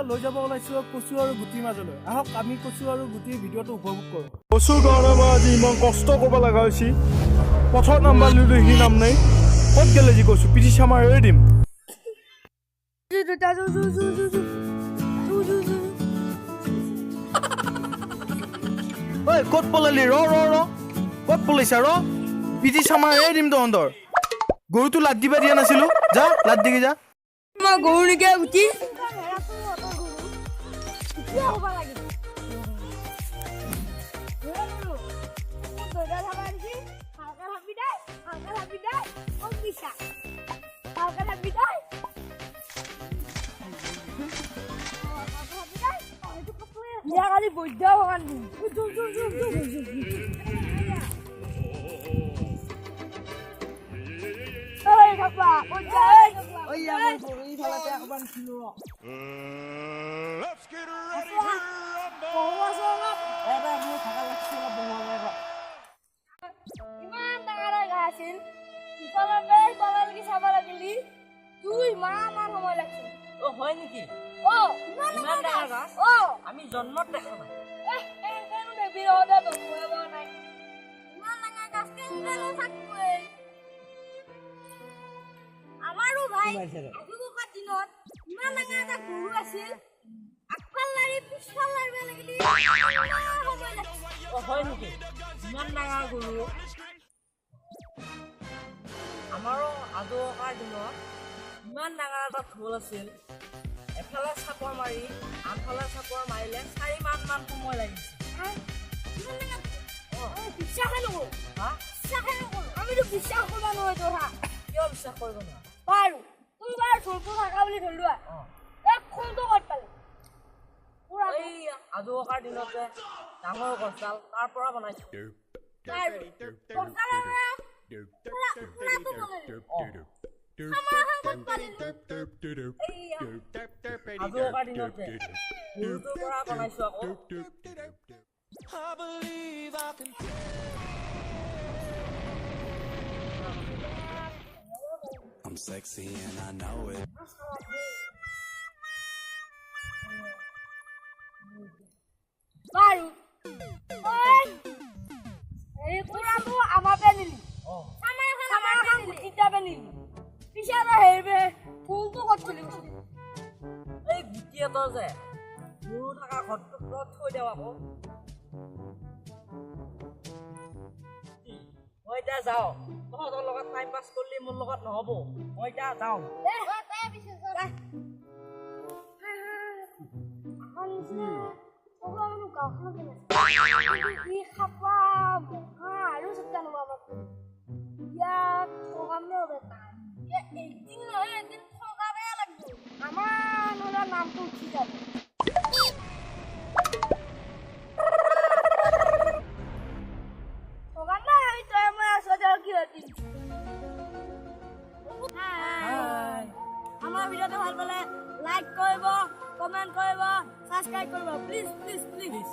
লৈ যাব ওলাইছোঁ কচু আৰু গুটিৰ মাজলৈ। আহক আমি কচু আৰু গুটিৰ ভিডিঅ'টো উপভোগ কৰোঁ। কচুৰ কাৰণে মই আজি ইমান কষ্ট কৰিব লগা হৈছে। পথৰ নাম্বাৰ লৈ সি নাম নাই। ক'ত গেলে যি কচু পিঠি চামাৰ এৰি দিম। ঐ ক'ত পলালি ৰ ক'ত পলাইছা ৰ পিঠি চামাৰ এৰি দিম তহঁতৰ। গৰুটো লাদ দিবা দিয়া নাছিলো, যা লাদ দিগি যা। মই গৰু নেকি গুটি কালি বৈদ্য ভগৱান ইমান ডাঙৰ আছিল চাব লাগিলি 2 মাহ মান সময় লাগিছিল। ও হয় নেকি? ইমান ডাঙৰ গাছ আমি জন্মত দেখা নাই। আমাৰো ভাই আজিকালিৰ দিনত ইমান ডাঙৰ এটা গৰু আছিল, আগফাল লাৰি পিছফাল লাৰিব লাগিলি ও হয় নেকি? ইমান ডাঙৰ গৰু আমাৰো আজোকাৰ দিনত ইমান ডাঙৰ এটা ঢোল আছিল। এফালে চাপৰ মাৰি আনফালে চাপৰ মাৰিলে 4 মাহ মান সময় লাগিছিল। বিশ্বাসে নকৰো আমিতো বিশ্বাস কৰিব নোৱাৰো তোৰা। কিয় বিশ্বাস কৰিব নোৱাৰা? বাৰু তুমি বাৰু ঢোলটো থাকা বুলি ধৰিলোৱা ফোনটো ক'ত পালে? এই আজোকাৰ দিনতে ডাঙৰ গছডাল তাৰ পৰা বনাইছো। আজোকাৰ দিনতে গৰুটোৰ পৰা বনাইছো আকৌ। I'm sexy and I know it. বাৰু এই পুৰাটো আমাৰ পে নিলি আমাৰ গুটিটা পে নিলি পিছে হেৰিবে ফুলটো ক'ত চলি গৈছিল? এই গুটি এটা যে গৰু থকা ঘৰটোত থৈ দেও আকৌ। মই এতিয়া যাওঁ, তহঁতৰ লগত টাইম পাছ কৰিলে মোৰ লগত নহ'ব। মই এতিয়া যাওঁ। আমাৰ নামটো উঠি যাব। আমাৰ ভিডিঅ'টো ভাল পালে লাইক কৰিব, কমেণ্ট কৰিব, সাবস্ক্ৰাইব কৰিব প্লিজ প্লিজ প্লিজ।